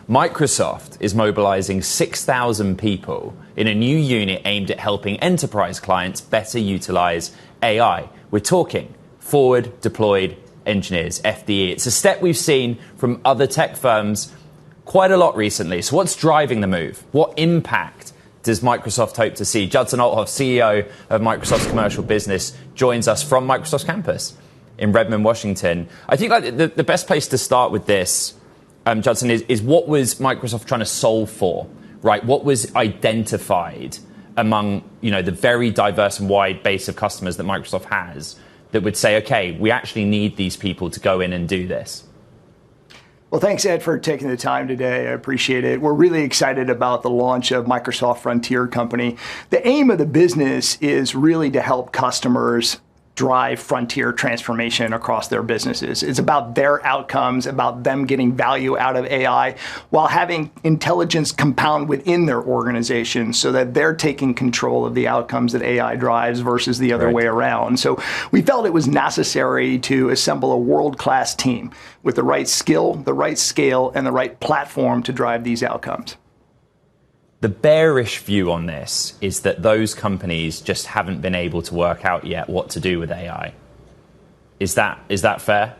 Microsoft is mobilizing 6,000 people in a new unit aimed at helping enterprise clients better utilize AI. We're talking forward deployed engineers, FDE. It's a step we've seen from other tech firms quite a lot recently. So what's driving the move? What impact does Microsoft hope to see? Judson Althoff, CEO of Microsoft's commercial business, joins us from Microsoft's campus in Redmond, Washington. I think the best place to start with this, Judson, is what was Microsoft trying to solve for, right? What was identified among the very diverse and wide base of customers that Microsoft has that would say, okay, we actually need these people to go in and do this? Well, thanks, Ed, for taking the time today. I appreciate it. We're really excited about the launch of Microsoft Frontier Company. The aim of the business is really to help customers drive frontier transformation across their businesses. It's about their outcomes, about them getting value out of AI while having intelligence compound within their organization so that they're taking control of the outcomes that AI drives versus the other way around. So we felt it was necessary to assemble a world-class team with the right skill, the right scale, and the right platform to drive these outcomes. The bearish view on this is that those companies just haven't been able to work out yet what to do with AI. Is that fair?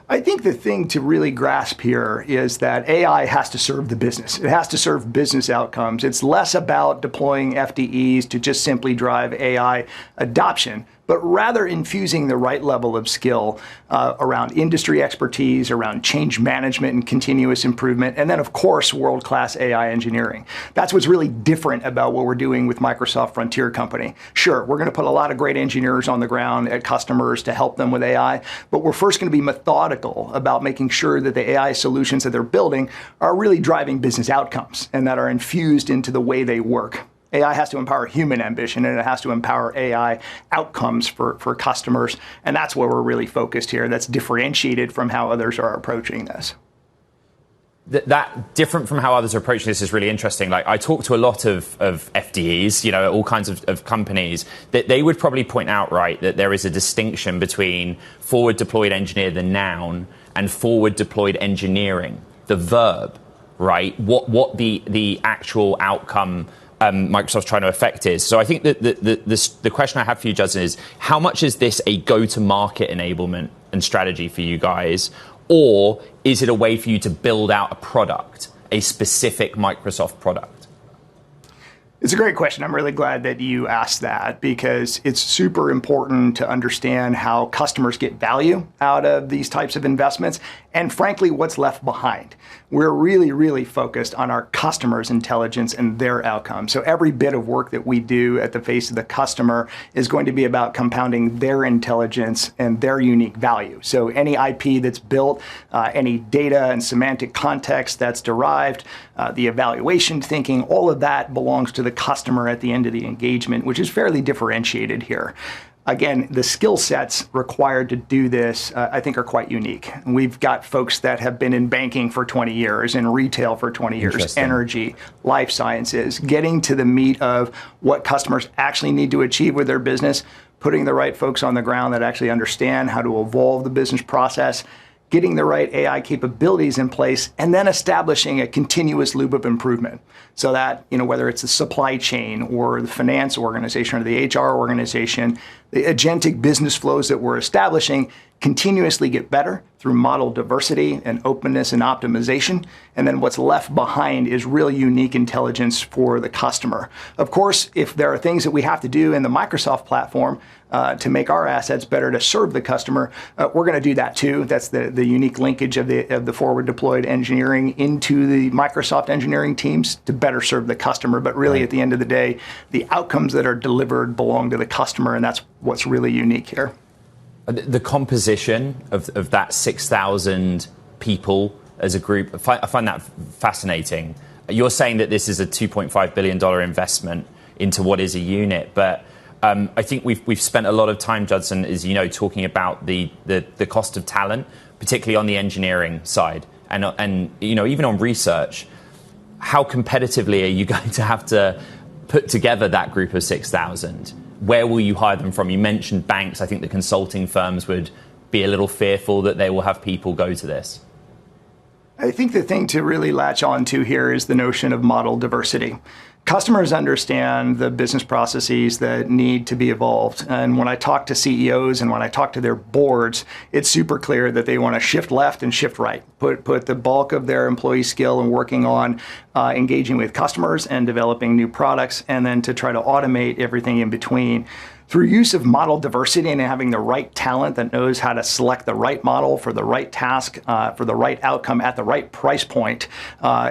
I think the thing to really grasp here is that AI has to serve the business. It has to serve business outcomes. It's less about deploying FDEs to just simply drive AI adoption, but rather infusing the right level of skill around industry expertise, around change management and continuous improvement, and then, of course, world-class AI engineering. That's what's really different about what we're doing with Microsoft Frontier Company. Sure, we're going to put a lot of great engineers on the ground at customers to help them with AI, but we're first going to be methodical about making sure that the AI solutions that they're building are really driving business outcomes and that are infused into the way they work. AI has to empower human ambition, and it has to empower AI outcomes for customers. And that's where we're really focused here. That's differentiated from how others are approaching this. That different from how others are approaching this is really interesting. Like, I talk to a lot of FDEs, all kinds of companies, that they would probably point out, right, that there is a distinction between forward deployed engineer, the noun, and forward deployed engineering, the verb, right? What the actual outcome Microsoft's trying to affect is. So I think that the question I have for you, Judson, is how much is this a go-to-market enablement and strategy for you guys, or is it a way for you to build out a product, a specific Microsoft product? It's a great question. I'm really glad that you asked that because it's super important to understand how customers get value out of these types of investments and, frankly, what's left behind. We're really, really focused on our customers' intelligence and their outcomes. So every bit of work that we do at the face of the customer is going to be about compounding their intelligence and their unique value. So any IP that's built, any data and semantic context that's derived, the evaluation thinking, all of that belongs to the customer at the end of the engagement, which is fairly differentiated here. Again, the skill sets required to do this, I think, are quite unique. We've got folks that have been in banking for 20 years, in retail for 20 years, energy, life sciences, getting to the meat of what customers actually need to achieve with their business, putting the right folks on the ground that actually understand how to evolve the business process, getting the right AI capabilities in place, and then establishing a continuous loop of improvement so that, whether it's the supply chain or the finance organization or the HR organization, the agentic business flows that we're establishing continuously get better through model diversity and openness and optimization. And then what's left behind is really unique intelligence for the customer. Of course, if there are things that we have to do in the Microsoft platform to make our assets better to serve the customer, we're going to do that too. That's the unique linkage of the forward deployed engineering into the Microsoft engineering teams to better serve the customer. But really, at the end of the day, the outcomes that are delivered belong to the customer, and that's what's really unique here. The composition of that 6,000 people as a group, I find that fascinating. You're saying that this is a $2.5 billion investment into what is a unit, but I think we've spent a lot of time, Judson, as you know, talking about the cost of talent, particularly on the engineering side, and even on research. How competitively are you going to have to put together that group of 6,000? Where will you hire them from? You mentioned banks. I think the consulting firms would be a little fearful that they will have people go to this. I think the thing to really latch on to here is the notion of model diversity. Customers understand the business processes that need to be evolved. And when I talk to CEOs and when I talk to their boards, it's super clear that they want to shift left and shift right, put the bulk of their employee skill in working on engaging with customers and developing new products, and then to try to automate everything in between. Through use of model diversity and having the right talent that knows how to select the right model for the right task, for the right outcome at the right price point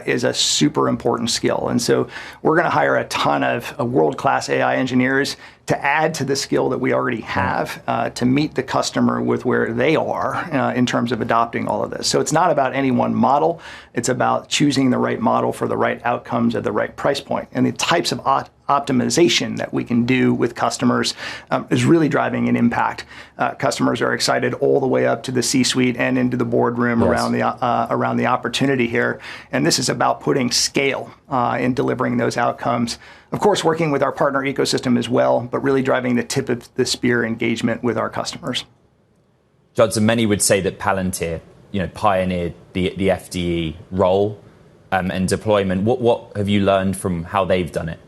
is a super important skill. And so we're going to hire a ton of world-class AI engineers to add to the skill that we already have to meet the customer with where they are in terms of adopting all of this. So it's not about any one model. It's about choosing the right model for the right outcomes at the right price point. And the types of optimization that we can do with customers is really driving an impact. Customers are excited all the way up to the C-suite and into the boardroom around the opportunity here. And this is about putting scale in delivering those outcomes. Of course, working with our partner ecosystem as well, but really driving the tip of the spear engagement with our customers. Judson, many would say that Palantir, pioneered the FDE role and deployment. What have you learned from how they've done it?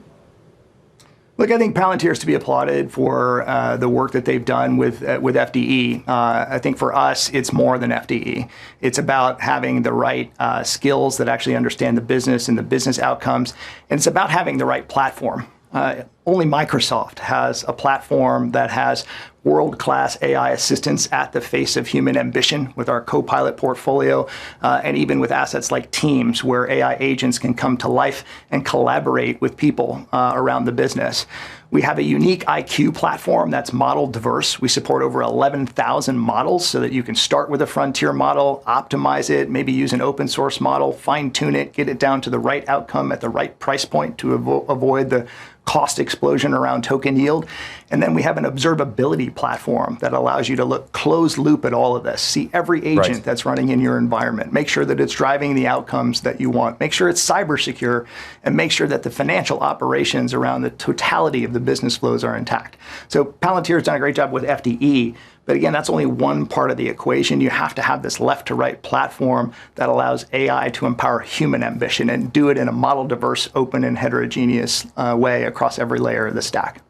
Look, I think Palantir is to be applauded for the work that they've done with FDE. I think for us, it's more than FDE. It's about having the right skills that actually understand the business and the business outcomes. And it's about having the right platform. Only Microsoft has a platform that has world-class AI assistants at the face of human ambition with our Copilot portfolio, and even with assets like Teams, where AI agents can come to life and collaborate with people around the business. We have a unique IQ platform that's model diverse. We support over 11,000 models so that you can start with a frontier model, optimize it, maybe use an open source model, fine tune it, get it down to the right outcome at the right price point to avoid the cost explosion around token yield. And then we have an observability platform that allows you to look closed loop at all of this, see every agent that's running in your environment, make sure that it's driving the outcomes that you want, make sure it's cyber secure, and make sure that the financial operations around the totality of the business flows are intact. So Palantir has done a great job with FDE, but again, that's only one part of the equation. You have to have this left to right platform that allows AI to empower human ambition and do it in a model diverse, open, and heterogeneous way across every layer of the stack.